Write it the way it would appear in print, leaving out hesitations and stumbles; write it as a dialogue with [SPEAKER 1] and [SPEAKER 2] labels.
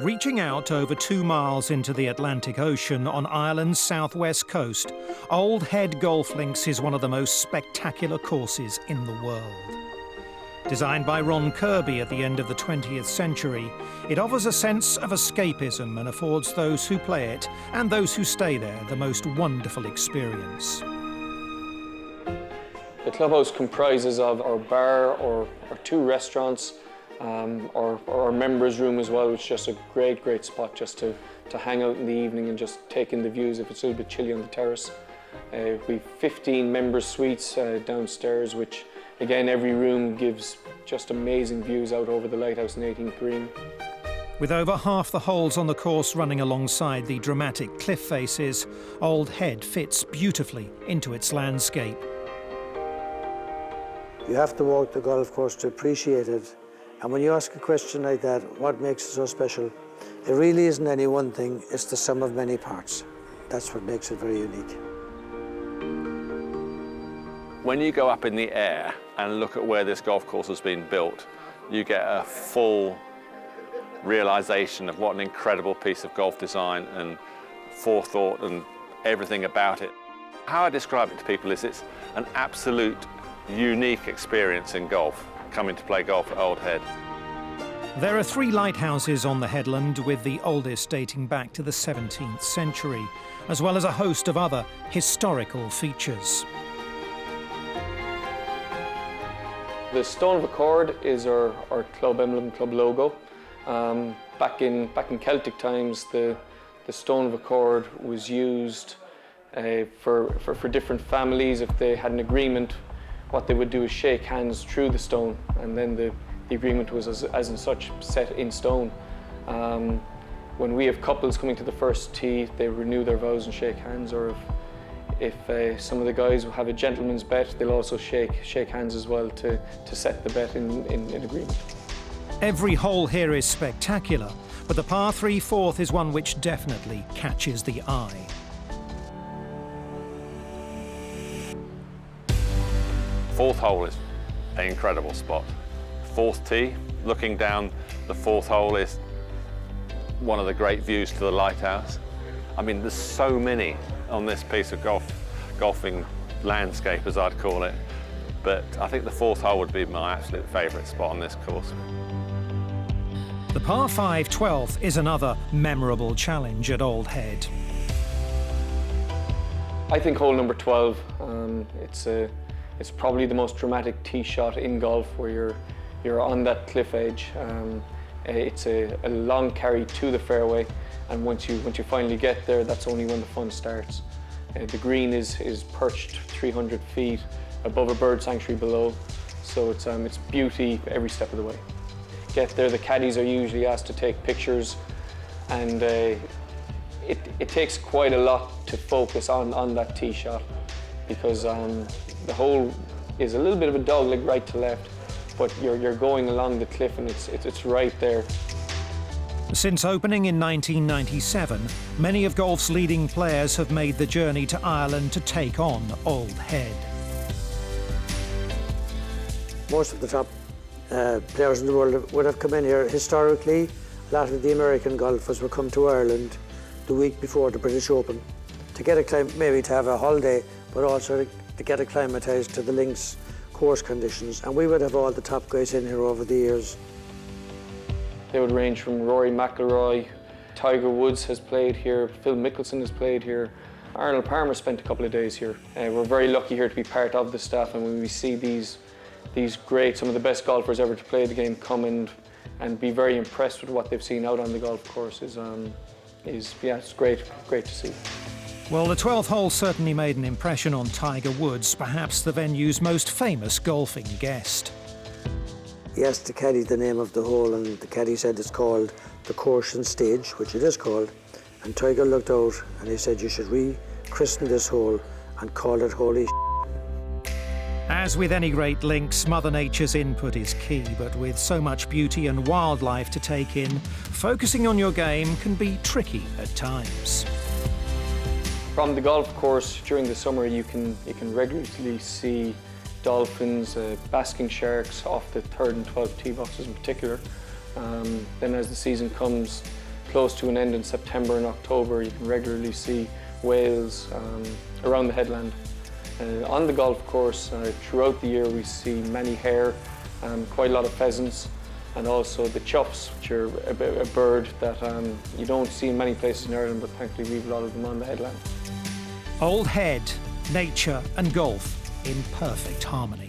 [SPEAKER 1] Reaching out over 2 miles into the Atlantic Ocean on Ireland's southwest coast, Old Head Golf Links is one of the most spectacular courses in the world. Designed by Ron Kirby at the end of the 20th century, it offers a sense of escapism and affords those who play it and those who stay there the most wonderful experience.
[SPEAKER 2] The clubhouse comprises of our bar or 2 restaurants, or our members' room as well, which is just a great spot just to hang out in the evening and just take in the views if it's a little bit chilly on the terrace. We've 15 members' suites downstairs, which again, every room gives just amazing views out over the lighthouse and 18th Green.
[SPEAKER 1] With over half the holes on the course running alongside the dramatic cliff faces, Old Head fits beautifully into its landscape.
[SPEAKER 3] You have to walk the golf course to appreciate it. And when you ask a question like that, what makes it so special? It really isn't any one thing, it's the sum of many parts. That's what makes it very unique.
[SPEAKER 4] When you go up in the air and look at where this golf course has been built, you get a full realization of what an incredible piece of golf design and forethought and everything about it. How I describe it to people is it's an absolute unique experience in golf, coming to play golf at Old Head.
[SPEAKER 1] There are 3 lighthouses on the headland, with the oldest dating back to the 17th century, as well as a host of other historical features.
[SPEAKER 2] The Stone of Accord is our club emblem, club logo. Back in Celtic times, the Stone of Accord was used for different families. If they had an agreement, what they would do is shake hands through the stone, and then the agreement was as in such set in stone. When we have couples coming to the first tee, they renew their vows and shake hands, or if some of the guys will have a gentleman's bet, they'll also shake hands as well to set the bet in agreement.
[SPEAKER 1] Every hole here is spectacular, but the par 3 fourth is one which definitely catches the eye.
[SPEAKER 4] Fourth hole is an incredible spot. 4th tee, looking down the 4th hole is one of the great views to the lighthouse. I mean, there's so many on this piece of golfing landscape, as I'd call it, but I think the 4th hole would be my absolute favourite spot on this course.
[SPEAKER 1] The par 5 12th is another memorable challenge at Old Head.
[SPEAKER 2] I think hole number 12, it's probably the most dramatic tee shot in golf, where you're on that cliff edge. It's a long carry to the fairway, and once you finally get there, that's only when the fun starts. The green is perched 300 feet above a bird sanctuary below, so it's beauty every step of the way. Get there, the caddies are usually asked to take pictures, and it takes quite a lot to focus on that tee shot, because the hole is a little bit of a dogleg right to left, but you're going along the cliff and it's right there.
[SPEAKER 1] Since opening in 1997, many of golf's leading players have made the journey to Ireland to take on Old Head.
[SPEAKER 3] Most of the top players in the world would have come in here. Historically, a lot of the American golfers would come to Ireland the week before the British Open to get maybe to have a holiday, but also to get acclimatised to the links course conditions. And we would have all the top guys in here over the years.
[SPEAKER 2] They would range from Rory McIlroy, Tiger Woods has played here, Phil Mickelson has played here, Arnold Palmer spent a couple of days here. We're very lucky here to be part of the staff, and when we see these great, some of the best golfers ever to play the game come and be very impressed with what they've seen out on the golf course it's great to see.
[SPEAKER 1] Well, the 12th hole certainly made an impression on Tiger Woods, perhaps the venue's most famous golfing guest.
[SPEAKER 3] He asked the caddy the name of the hole, and the caddy said it's called the Course and Stage, which it is called. And Tiger looked out and he said, you should re-christen this hole and call it Holy Shit.
[SPEAKER 1] As with any great links, Mother Nature's input is key, but with so much beauty and wildlife to take in, focusing on your game can be tricky at times.
[SPEAKER 2] From the golf course during the summer, you can regularly see dolphins, basking sharks off the 3rd and 12th tee boxes in particular. Then as the season comes, close to an end in September and October. You can regularly see whales around the headland. On the golf course, throughout the year, we see many hare, quite a lot of pheasants, and also the choughs, which are a bird that you don't see in many places in Ireland, but thankfully we have a lot of them on the headland.
[SPEAKER 1] Old Head, nature and golf in perfect harmony.